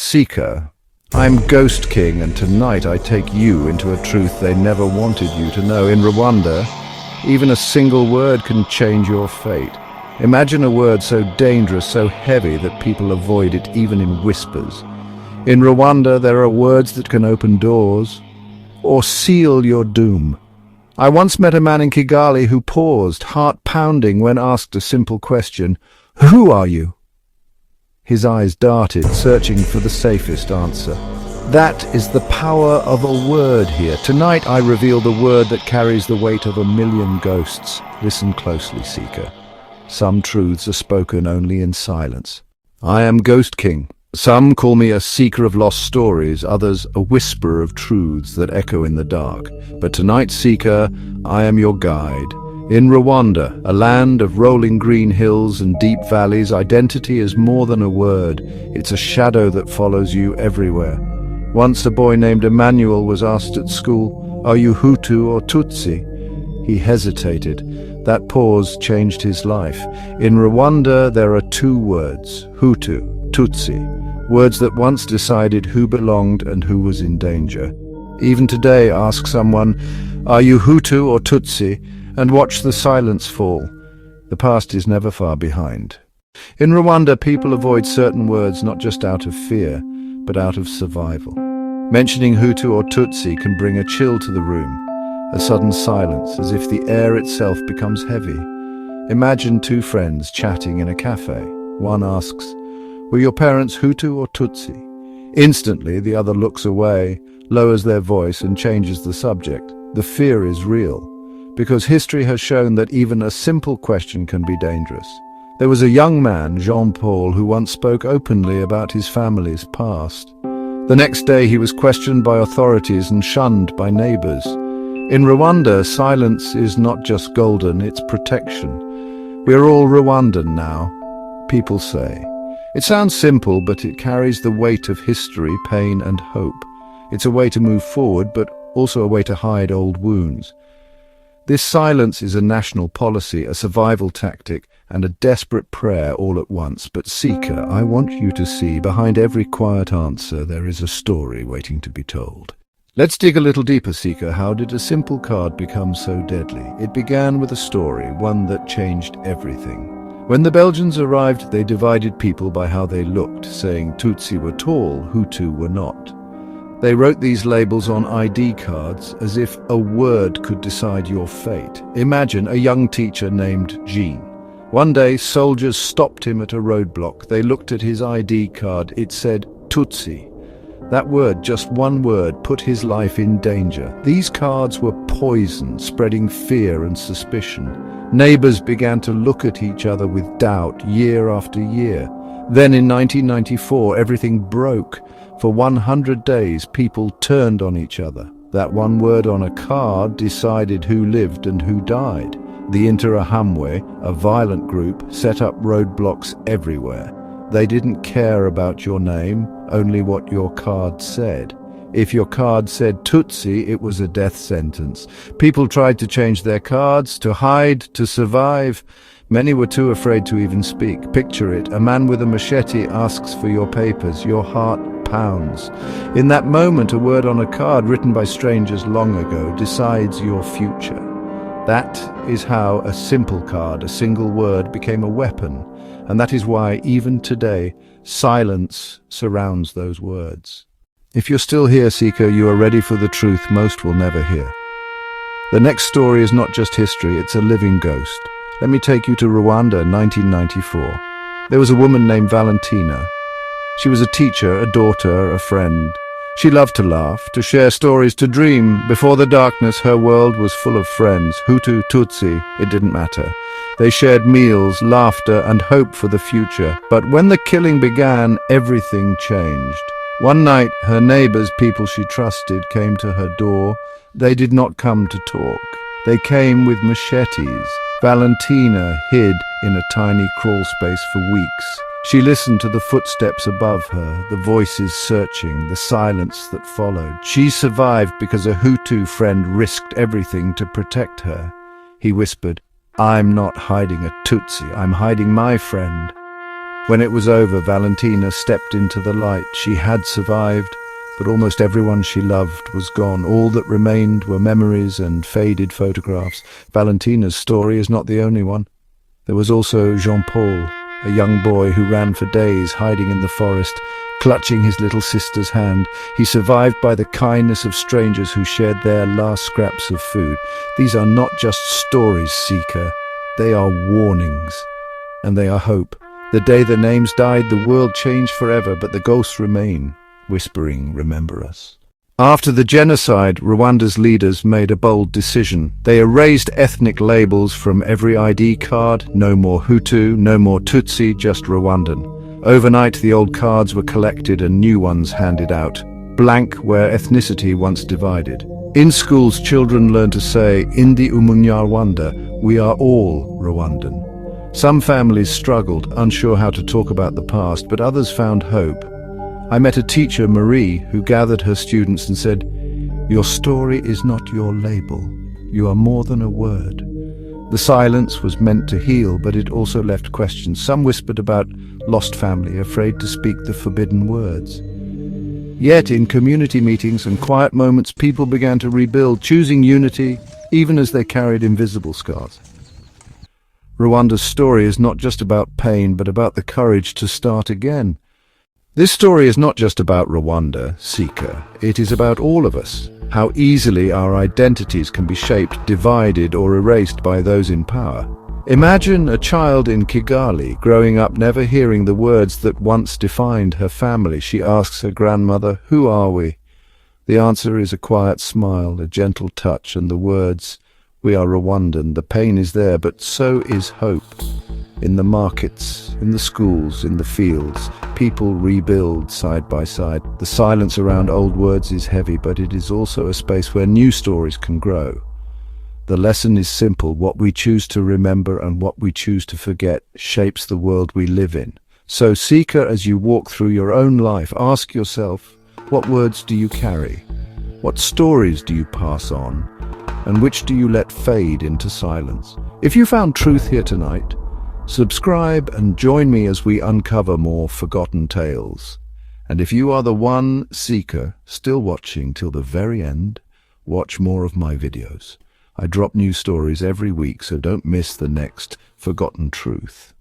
Seeker, I'm Ghost King, and tonight I take you into a truth they never wanted you to know. In Rwanda, even a single word can change your fate. Imagine a word so dangerous, so heavy that people avoid it even in whispers. In Rwanda, there are words that can open doors or seal your doom. I once met a man in Kigali who paused, heart pounding, when asked a simple question: "Who are you?" His eyes darted, searching for the safest answer. That is the power of a word here. Tonight I reveal the word that carries the weight of 1,000,000 ghosts. Listen closely, Seeker. Some truths are spoken only in silence. I am Ghost King. Some call me a seeker of lost stories, others a whisperer of truths that echo in the dark. But tonight, Seeker, I am your guide. In Rwanda, a land of rolling green hills and deep valleys, identity is more than a word. It's a shadow that follows you everywhere. Once a boy named Emmanuel was asked at school, "Are you Hutu or Tutsi?" He hesitated. That pause changed his life. In Rwanda, there are two words: Hutu, Tutsi, words that once decided who belonged and who was in danger. Even today, ask someone, "Are you Hutu or Tutsi?" and watch the silence fall. The past is never far behind. In Rwanda, people avoid certain words not just out of fear, but out of survival. Mentioning Hutu or Tutsi can bring a chill to the room, a sudden silence, as if the air itself becomes heavy. Imagine two friends chatting in a cafe. One asks, "Were your parents Hutu or Tutsi?" Instantly, the other looks away, lowers their voice, and changes the subject. The fear is real, because history has shown that even a simple question can be dangerous. There was a young man, Jean-Paul, who once spoke openly about his family's past. The next day he was questioned by authorities and shunned by neighbors. In Rwanda, silence is not just golden, it's protection. We're all Rwandan now, people say. It sounds simple, but it carries the weight of history, pain, and hope. It's a way to move forward, but also a way to hide old wounds. This silence is a national policy, a survival tactic, and a desperate prayer all at once. But Seeker, I want you to see, behind every quiet answer there is a story waiting to be told. Let's dig a little deeper, Seeker. How did a simple card become so deadly? It began with a story, one that changed everything. When the Belgians arrived, they divided people by how they looked, saying Tutsi were tall, Hutu were not. They wrote these labels on ID cards as if a word could decide your fate. Imagine a young teacher named Jean. One day, soldiers stopped him at a roadblock. They looked at his ID card. It said Tutsi. That word, just one word, put his life in danger. These cards were poison, spreading fear and suspicion. Neighbors began to look at each other with doubt year after year. Then in 1994, everything broke. For 100 days, people turned on each other. That one word on a card decided who lived and who died. The Interahamwe, a violent group, set up roadblocks everywhere. They didn't care about your name, only what your card said. If your card said Tutsi, it was a death sentence. People tried to change their cards, to hide, to survive. Many were too afraid to even speak. Picture it, a man with a machete asks for your papers. Your heart pounds. In that moment, a word on a card written by strangers long ago decides your future. That is how a simple card, a single word, became a weapon. And that is why, even today, silence surrounds those words. If you're still here, Seeker, you are ready for the truth most will never hear. The next story is not just history, it's a living ghost. Let me take you to Rwanda, 1994. There was a woman named Valentina. She was a teacher, a daughter, a friend. She loved to laugh, to share stories, to dream. Before the darkness, her world was full of friends. Hutu, Tutsi, it didn't matter. They shared meals, laughter, and hope for the future. But when the killing began, everything changed. One night, her neighbors, people she trusted, came to her door. They did not come to talk. They came with machetes. Valentina hid in a tiny crawl space for weeks. She listened to the footsteps above her, the voices searching, the silence that followed. She survived because a Hutu friend risked everything to protect her. He whispered, "I'm not hiding a Tutsi, I'm hiding my friend." When it was over, Valentina stepped into the light. She had survived, but almost everyone she loved was gone. All that remained were memories and faded photographs. Valentina's story is not the only one. There was also Jean-Paul, a young boy who ran for days, hiding in the forest, clutching his little sister's hand. He survived by the kindness of strangers who shared their last scraps of food. These are not just stories, Seeker. They are warnings, and they are hope. The day the names died, the world changed forever, but the ghosts remain, whispering, "Remember us." After the genocide, Rwanda's leaders made a bold decision. They erased ethnic labels from every ID card. No more Hutu, no more Tutsi, just Rwandan. Overnight, the old cards were collected and new ones handed out, blank where ethnicity once divided. In schools, children learn to say, "Ndi umunyarwanda," we are all Rwandan. Some families struggled, unsure how to talk about the past, but others found hope. I met a teacher, Marie, who gathered her students and said, "Your story is not your label. You are more than a word." The silence was meant to heal, but it also left questions. Some whispered about lost family, afraid to speak the forbidden words. Yet in community meetings and quiet moments, people began to rebuild, choosing unity, even as they carried invisible scars. Rwanda's story is not just about pain, but about the courage to start again. This story is not just about Rwanda, Seeker. It is about all of us. How easily our identities can be shaped, divided, or erased by those in power. Imagine a child in Kigali growing up never hearing the words that once defined her family. She asks her grandmother, "Who are we?" The answer is a quiet smile, a gentle touch, and the words, "We are Rwandan." The pain is there, but so is hope. In the markets, in the schools, in the fields, people rebuild side by side. The silence around old words is heavy, but it is also a space where new stories can grow. The lesson is simple. What we choose to remember and what we choose to forget shapes the world we live in. So, Seeker, as you walk through your own life, ask yourself, what words do you carry? What stories do you pass on? And which do you let fade into silence? If you found truth here tonight, subscribe and join me as we uncover more forgotten tales. And if you are the one, Seeker, still watching till the very end, watch more of my videos. I drop new stories every week, so don't miss the next forgotten truth.